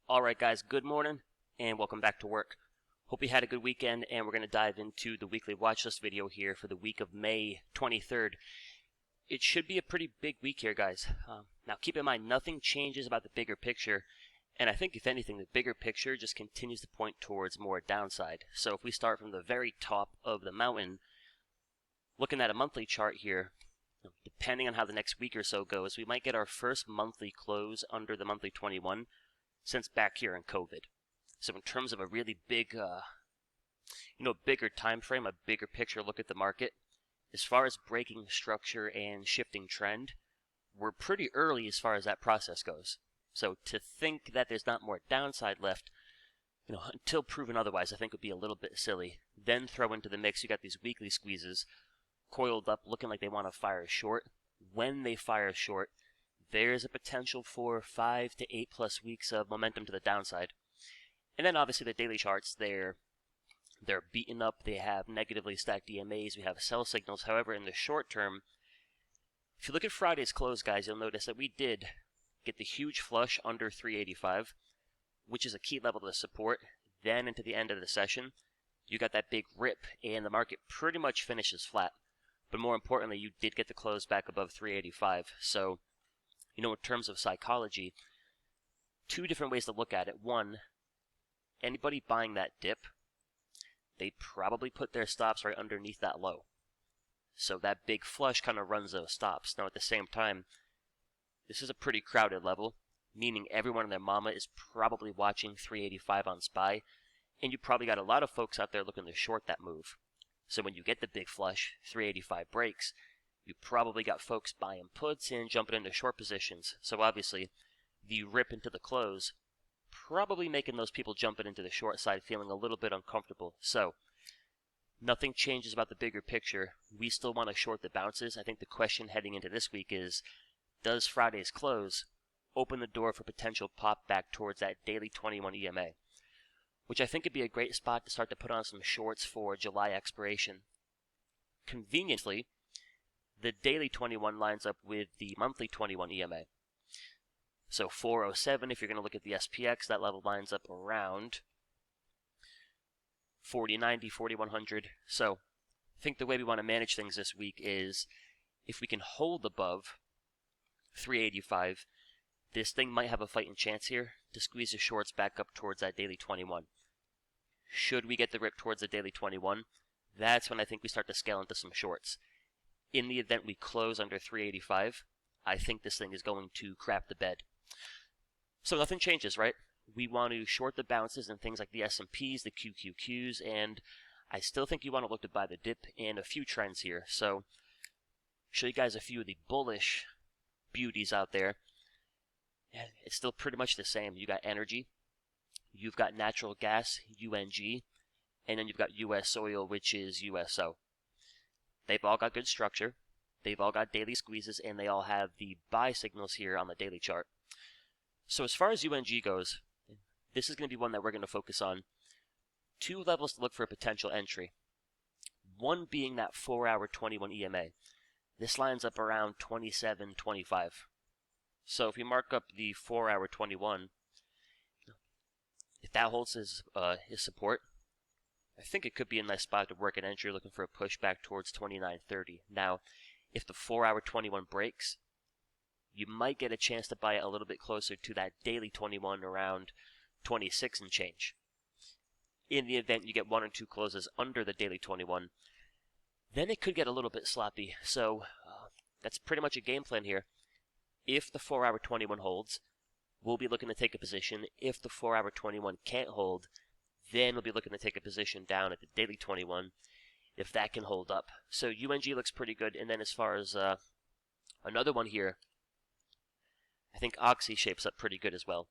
Alright guys, good morning and welcome back to work. Hope you had a good weekend, and we're going to dive into the weekly watch list video here for the week of May 23rd. It should be a pretty big week here, guys. Now keep in mind, nothing changes about the bigger picture, and I think if anything, the bigger picture just continues to point towards more downside. So if we start from the very top of the mountain, looking at a monthly chart here, depending on how the next week or so goes, we might get our first monthly close under the monthly 21 since back here in COVID. So in terms of a really big, bigger time frame, a bigger picture look at the market, as far as breaking structure and shifting trend, we're pretty early as far as that process goes. So to think that there's not more downside left, until proven otherwise, I think would be a little bit silly. Then throw into the mix, you got these weekly squeezes, coiled up, looking like they want to fire short. When they fire short, there's a potential for 5 to 8 plus weeks of momentum to the downside. And then obviously the daily charts, they're beaten up, they have negatively stacked EMAs, we have sell signals. However, in the short term, if you look at Friday's close, guys, you'll notice that we did get the huge flush under 385, which is a key level to support. Then into the end of the session, you got that big rip, and the market pretty much finishes flat. But more importantly, you did get the close back above 385. So, in terms of psychology, two different ways to look at it. One, anybody buying that dip, they probably put their stops right underneath that low. So that big flush kind of runs those stops. Now at the same time, this is a pretty crowded level, meaning everyone and their mama is probably watching 385 on SPY, and you probably got a lot of folks out there looking to short that move. So when you get the big flush, 385 breaks, you probably got folks buying puts and jumping into short positions. So obviously, the rip into the close, probably making those people jumping into the short side feeling a little bit uncomfortable. So, nothing changes about the bigger picture. We still want to short the bounces. I think the question heading into this week is, does Friday's close open the door for potential pop back towards that daily 21 EMA? Which I think would be a great spot to start to put on some shorts for July expiration. Conveniently, the daily 21 lines up with the monthly 21 EMA. So 407, if you're going to look at the SPX, that level lines up around 4090, 4100. So I think the way we want to manage things this week is if we can hold above 385, this thing might have a fighting chance here to squeeze the shorts back up towards that daily 21. Should we get the rip towards the daily 21, that's when I think we start to scale into some shorts. In the event we close under 385, I think this thing is going to crap the bed. So nothing changes, right? We want to short the bounces and things like the S&Ps, the QQQs, and I still think you want to look to buy the dip and a few trends here. So show you guys a few of the bullish beauties out there. And it's still pretty much the same. You got energy, you've got natural gas, UNG, and then you've got US oil, which is USO. They've all got good structure, they've all got daily squeezes, and they all have the buy signals here on the daily chart. So as far as UNG goes, this is going to be one that we're going to focus on. Two levels to look for a potential entry. One being that 4-hour 21 EMA. This lines up around 27.25. So if we mark up the 4-hour 21, if that holds his support, I think it could be a nice spot to work an entry looking for a pushback towards 29.30. Now, if the 4-hour 21 breaks, you might get a chance to buy it a little bit closer to that daily 21 around 26 and change. In the event you get one or two closes under the daily 21, then it could get a little bit sloppy. So that's pretty much a game plan here. If the 4-hour 21 holds, we'll be looking to take a position. If the 4-hour 21 can't hold, then we'll be looking to take a position down at the daily 21 if that can hold up. So UNG looks pretty good. And then as far as another one here, I think Oxy shapes up pretty good as well.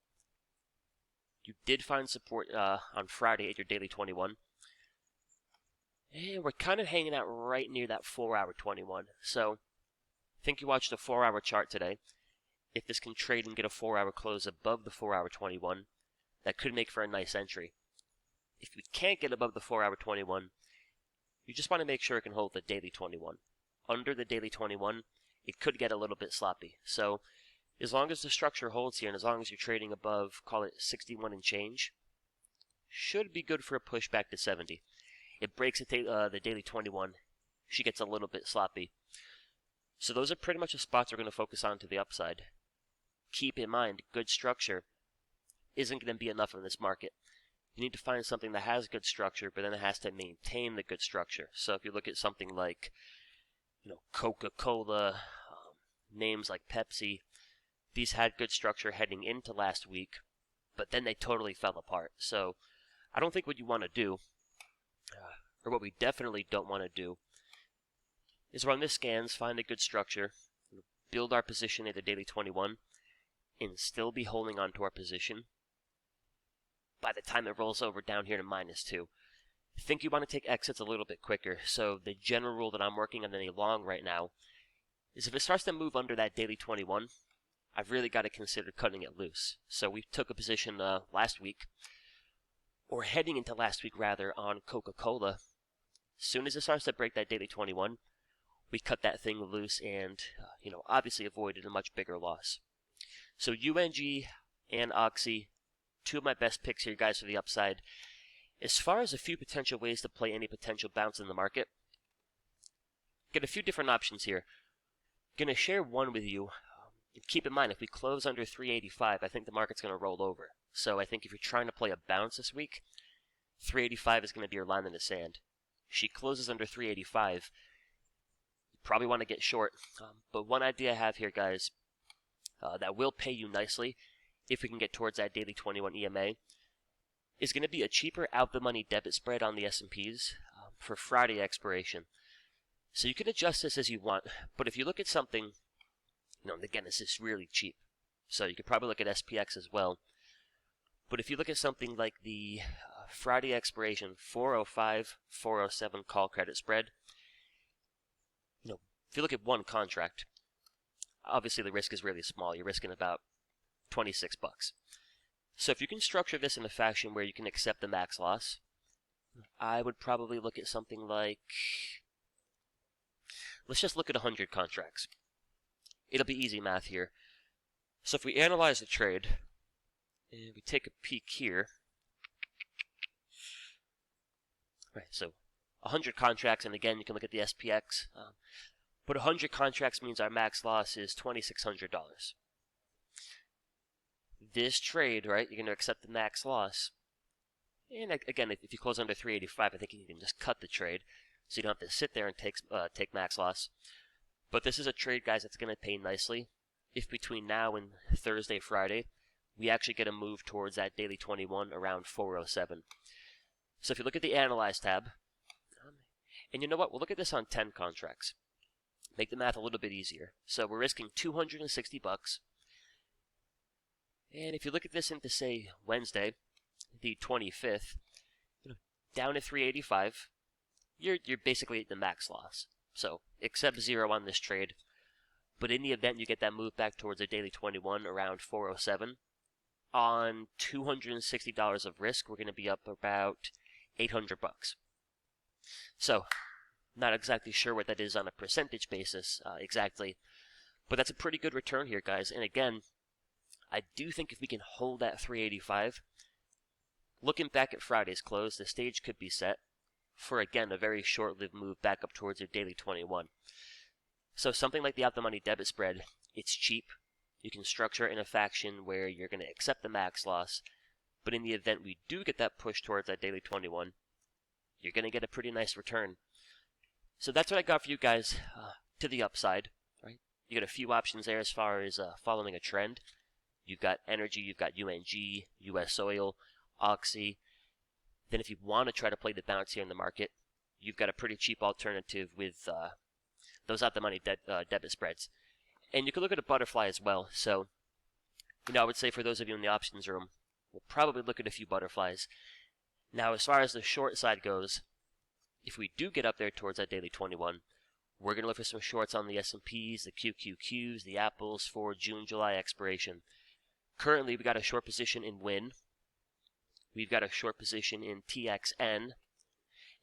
You did find support on Friday at your daily 21. And we're kind of hanging out right near that 4-hour 21. So I think you watched the 4-hour chart today. If this can trade and get a 4-hour close above the 4-hour 21, that could make for a nice entry. If we can't get above the 4-hour 21, you just want to make sure it can hold the daily 21. Under the daily 21, it could get a little bit sloppy. So As long as the structure holds here, and as long as you're trading above, call it 61 and change, should be good for a push back to 70. It breaks the daily 21. She gets a little bit sloppy. So those are pretty much the spots we're going to focus on to the upside. Keep in mind, good structure isn't going to be enough in this market. You need to find something that has good structure, but then it has to maintain the good structure. So if you look at something like, Coca-Cola, names like Pepsi, these had good structure heading into last week, but then they totally fell apart. So I don't think what you want to do, or what we definitely don't want to do, is run the scans, find a good structure, build our position at the daily 21, and still be holding on to our position by the time it rolls over down here to -2. I think you want to take exits a little bit quicker. So the general rule that I'm working on in a long right now is if it starts to move under that daily 21, I've really got to consider cutting it loose. So we took a position last week, or heading into last week rather, on Coca-Cola. As soon as it starts to break that daily 21, we cut that thing loose and, obviously avoided a much bigger loss. So UNG and Oxy, two of my best picks here, guys, for the upside. As far as a few potential ways to play any potential bounce in the market, get a few different options here. Going to share one with you. Keep in mind, if we close under 385, I think the market's going to roll over. So I think if you're trying to play a bounce this week, 385 is going to be your line in the sand. She closes under 385. You probably want to get short. But one idea I have here, guys, that will pay you nicely if we can get towards that daily 21 EMA, is going to be a cheaper out-the-money debit spread on the S&Ps for Friday expiration. So you can adjust this as you want, but if you look at something, and again, this is really cheap, so you could probably look at SPX as well, but if you look at something like the Friday expiration 405, 407 call credit spread, if you look at one contract, obviously the risk is really small. You're risking about $26. So if you can structure this in a fashion where you can accept the max loss, I would probably look at something like, let's just look at 100 contracts. It'll be easy math here. So if we analyze the trade, and we take a peek here, right, so 100 contracts, and again, you can look at the SPX, but 100 contracts means our max loss is $2,600. This trade, right, you're going to accept the max loss. And again, if you close under 385, I think you can just cut the trade, so you don't have to sit there and take max loss. But this is a trade, guys, that's going to pay nicely if between now and Thursday, Friday, we actually get a move towards that daily 21 around 407. So if you look at the Analyze tab, and you know what, we'll look at this on 10 contracts. Make the math a little bit easier. So we're risking $260. And if you look at this into, say, Wednesday, the 25th, down at 385, you're basically at the max loss. So accept 0 on this trade. But in the event you get that move back towards a daily 21 around 407, on $260 of risk, we're going to be up about $800. So not exactly sure what that is on a percentage basis exactly, but that's a pretty good return here, guys. And again, I do think if we can hold that 385, looking back at Friday's close, the stage could be set for, again, a very short-lived move back up towards your daily 21. So something like the out-the-money debit spread, it's cheap. You can structure it in a fashion where you're going to accept the max loss, but in the event we do get that push towards that daily 21, you're going to get a pretty nice return. So that's what I got for you guys to the upside. Right? You got a few options there as far as following a trend. You've got energy, you've got UNG, US Oil, Oxy. Then if you want to try to play the bounce here in the market, you've got a pretty cheap alternative with those out-the-money debit spreads. And you can look at a butterfly as well. So, I would say for those of you in the options room, we'll probably look at a few butterflies. Now, as far as the short side goes, if we do get up there towards that daily 21, we're going to look for some shorts on the S&Ps, the QQQs, the Apples for June, July expiration. Currently, we got a short position in WIN. We've got a short position in TXN.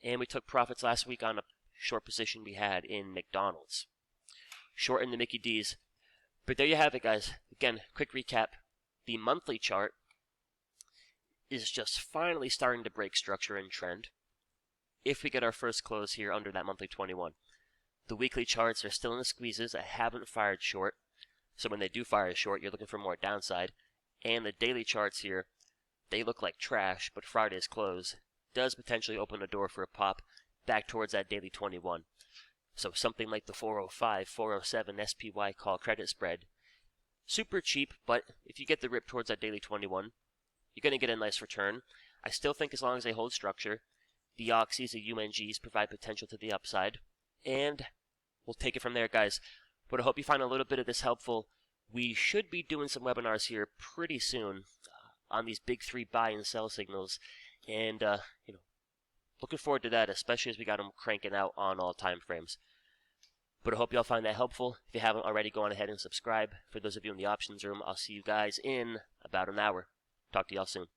And we took profits last week on a short position we had in McDonald's. Short in the Mickey D's. But there you have it, guys. Again, quick recap. The monthly chart is just finally starting to break structure and trend if we get our first close here under that monthly 21. The weekly charts are still in the squeezes. I haven't fired short. So when they do fire a short, you're looking for more downside. And the daily charts here, they look like trash, but Friday's close does potentially open a door for a pop back towards that daily 21. So something like the 405, 407 SPY call credit spread. Super cheap, but if you get the rip towards that daily 21, you're going to get a nice return. I still think as long as they hold structure, the Oxys, the UNGs provide potential to the upside. And we'll take it from there, guys. But I hope you find a little bit of this helpful. We should be doing some webinars here pretty soon on these big three buy and sell signals. And, looking forward to that, especially as we got them cranking out on all time frames. But I hope you all find that helpful. If you haven't already, go on ahead and subscribe. For those of you in the options room, I'll see you guys in about an hour. Talk to y'all soon.